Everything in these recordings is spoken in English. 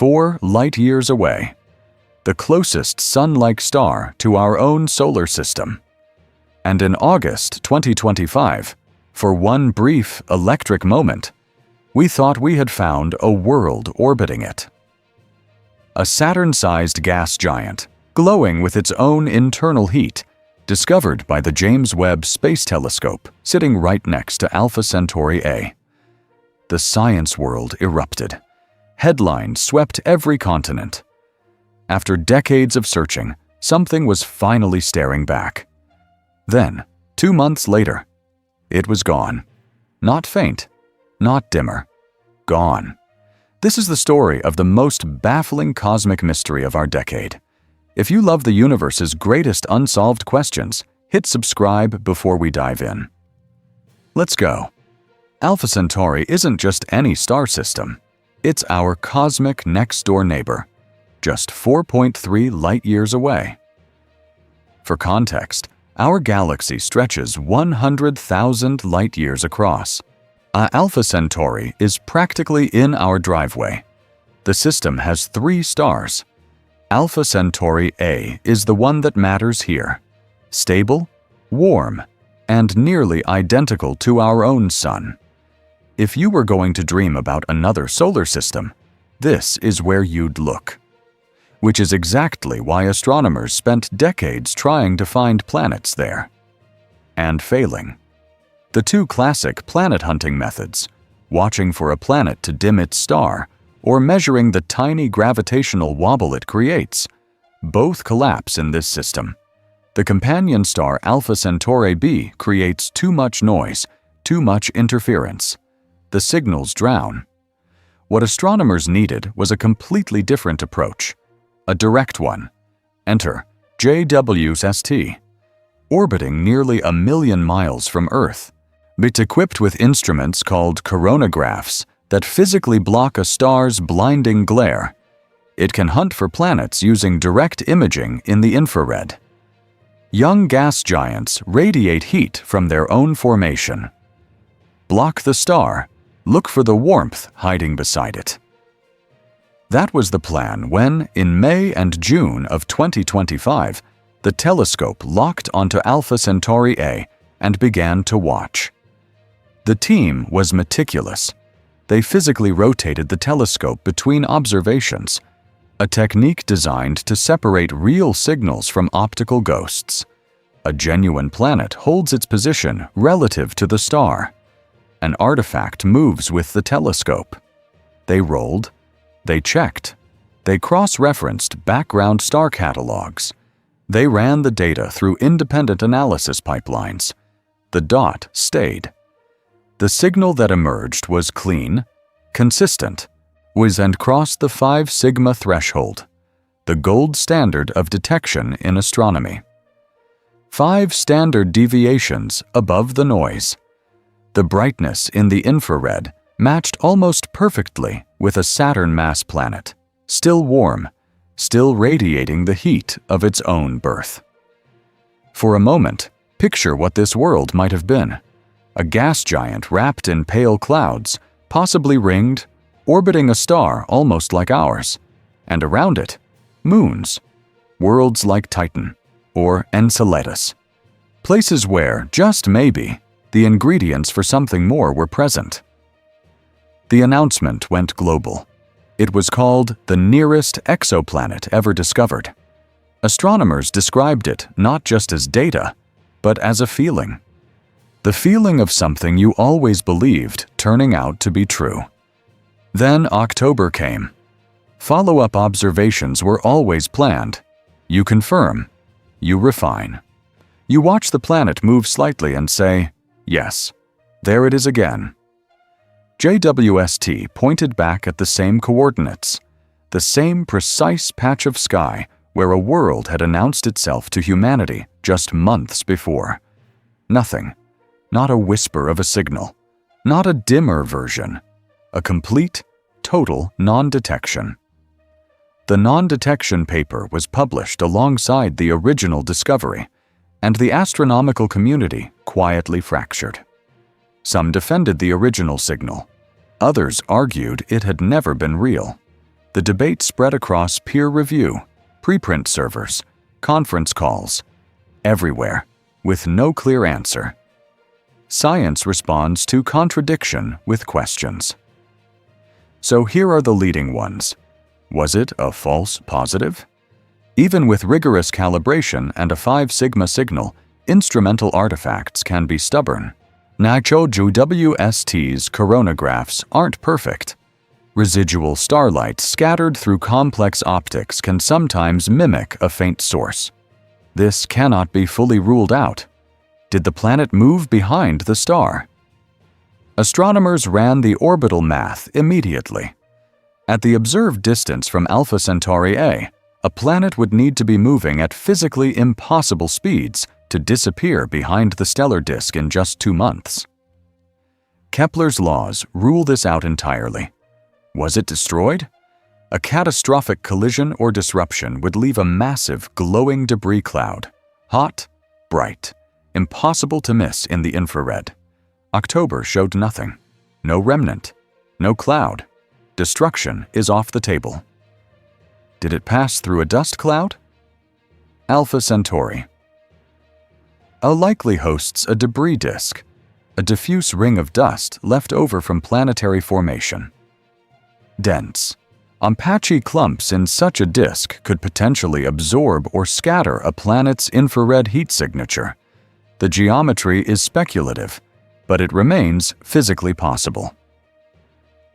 4 light-years away, the closest Sun-like star to our own solar system. And in August 2025, for one brief electric moment, we thought we had found a world orbiting it. A Saturn-sized gas giant, glowing with its own internal heat, discovered by the James Webb Space Telescope sitting right next to Alpha Centauri A. The science world erupted. Headlines swept every continent. After decades of searching, something was finally staring back. Then, 2 months later, it was gone. Not faint, not dimmer. Gone. This is the story of the most baffling cosmic mystery of our decade. If you love the universe's greatest unsolved questions, hit subscribe before we dive in. Let's go. Alpha Centauri isn't just any star system. It's our cosmic next-door neighbor, just 4.3 light-years away. For context, our galaxy stretches 100,000 light-years across. Alpha Centauri is practically in our driveway. The system has 3 stars. Alpha Centauri A is the one that matters here. Stable, warm, and nearly identical to our own Sun. If you were going to dream about another solar system, this is where you'd look. Which is exactly why astronomers spent decades trying to find planets there. And failing. The 2 classic planet hunting methods, watching for a planet to dim its star, or measuring the tiny gravitational wobble it creates, both collapse in this system. The companion star Alpha Centauri B creates too much noise, too much interference. The signals drown. What astronomers needed was a completely different approach, a direct one. Enter JWST, orbiting nearly 1 million miles from Earth, but equipped with instruments called coronagraphs that physically block a star's blinding glare. It can hunt for planets using direct imaging in the infrared. Young gas giants radiate heat from their own formation. Block the star, look for the warmth hiding beside it. That was the plan when, in May and June of 2025, the telescope locked onto Alpha Centauri A and began to watch. The team was meticulous. They physically rotated the telescope between observations, a technique designed to separate real signals from optical ghosts. A genuine planet holds its position relative to the star. An artifact moves with the telescope. They rolled, they checked, they cross-referenced background star catalogs. They ran the data through independent analysis pipelines. The dot stayed. The signal that emerged was clean, consistent, and crossed the 5 sigma threshold, the gold standard of detection in astronomy. 5 standard deviations above the noise. The brightness in the infrared matched almost perfectly with a Saturn mass planet, still warm, still radiating the heat of its own birth. For a moment, picture what this world might have been. A gas giant wrapped in pale clouds, possibly ringed, orbiting a star almost like ours, and around it, moons, worlds like Titan or Enceladus, places where, just maybe, the ingredients for something more were present. The announcement went global. It was called the nearest exoplanet ever discovered. Astronomers described it not just as data, but as a feeling. The feeling of something you always believed turning out to be true. Then October came. Follow-up observations were always planned. You confirm. You refine. You watch the planet move slightly and say, yes, there it is again. JWST pointed back at the same coordinates, the same precise patch of sky where a world had announced itself to humanity just months before. Nothing. Not a whisper of a signal, not a dimmer version, a complete, total non-detection. The non-detection paper was published alongside the original discovery, and the astronomical community quietly fractured. Some defended the original signal. Others argued it had never been real. The debate spread across peer review, preprint servers, conference calls, everywhere, with no clear answer. Science responds to contradiction with questions. So here are the leading ones. Was it a false positive? Even with rigorous calibration and a 5 sigma signal, instrumental artifacts can be stubborn. Nachoju WST's coronagraphs aren't perfect. Residual starlight scattered through complex optics can sometimes mimic a faint source. This cannot be fully ruled out. Did the planet move behind the star? Astronomers ran the orbital math immediately. At the observed distance from Alpha Centauri A, a planet would need to be moving at physically impossible speeds to disappear behind the stellar disk in just 2 months. Kepler's laws rule this out entirely. Was it destroyed? A catastrophic collision or disruption would leave a massive, glowing debris cloud. Hot, bright, impossible to miss in the infrared. October showed nothing. No remnant. No cloud. Destruction is off the table. Did it pass through a dust cloud? Alpha Centauri. Likely hosts a debris disk, a diffuse ring of dust left over from planetary formation. Dense. Patchy clumps in such a disk could potentially absorb or scatter a planet's infrared heat signature. The geometry is speculative, but it remains physically possible.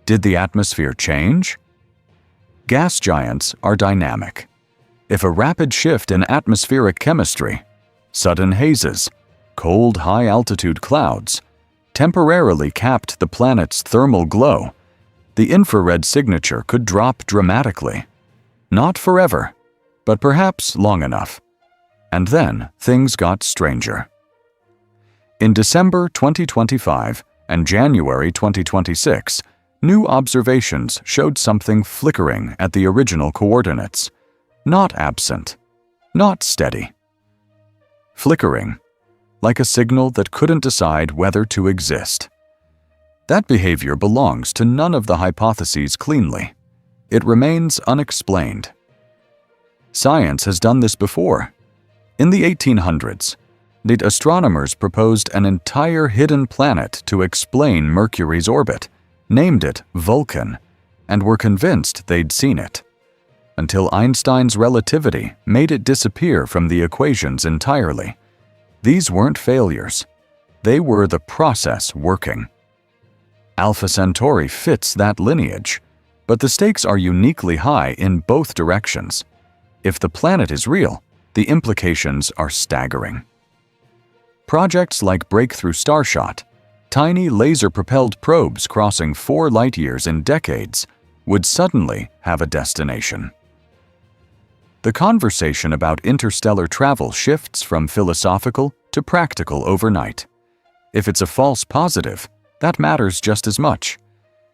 Did the atmosphere change? Gas giants are dynamic. If a rapid shift in atmospheric chemistry, sudden hazes, cold high-altitude clouds, temporarily capped the planet's thermal glow, the infrared signature could drop dramatically. Not forever, but perhaps long enough. And then things got stranger. In December 2025 and January 2026, new observations showed something flickering at the original coordinates. Not absent, not steady. Flickering, like a signal that couldn't decide whether to exist. That behavior belongs to none of the hypotheses cleanly. It remains unexplained. Science has done this before. In the 1800s, the astronomers proposed an entire hidden planet to explain Mercury's orbit, named it Vulcan, and were convinced they'd seen it. Until Einstein's relativity made it disappear from the equations entirely. These weren't failures. They were the process working. Alpha Centauri fits that lineage, but the stakes are uniquely high in both directions. If the planet is real, the implications are staggering. Projects like Breakthrough Starshot, tiny laser-propelled probes crossing 4 light-years in decades, would suddenly have a destination. The conversation about interstellar travel shifts from philosophical to practical overnight. If it's a false positive, that matters just as much.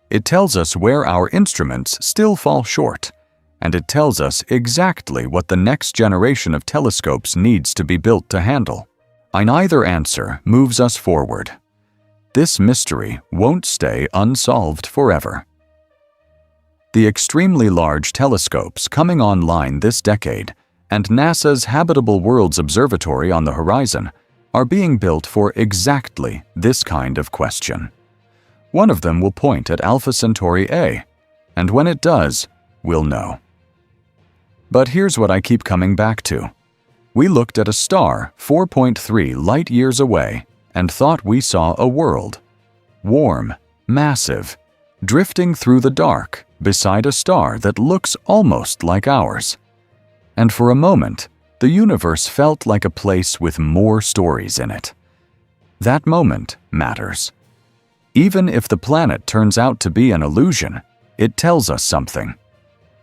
It tells us where our instruments still fall short, and it tells us exactly what the next generation of telescopes needs to be built to handle. Either answer moves us forward. This mystery won't stay unsolved forever. The extremely large telescopes coming online this decade and NASA's Habitable Worlds Observatory on the horizon are being built for exactly this kind of question. One of them will point at Alpha Centauri A, and when it does, we'll know. But here's what I keep coming back to. We looked at a star 4.3 light-years away and thought we saw a world. Warm, massive, drifting through the dark beside a star that looks almost like ours. And for a moment, the universe felt like a place with more stories in it. That moment matters. Even if the planet turns out to be an illusion, it tells us something.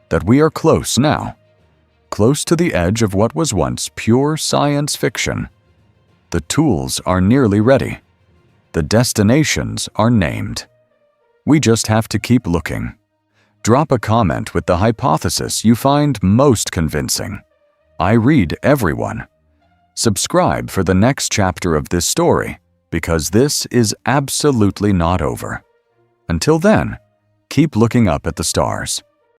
That we are close now. Close to the edge of what was once pure science fiction. The tools are nearly ready. The destinations are named. We just have to keep looking. Drop a comment with the hypothesis you find most convincing. I read everyone. Subscribe for the next chapter of this story, because this is absolutely not over. Until then, keep looking up at the stars.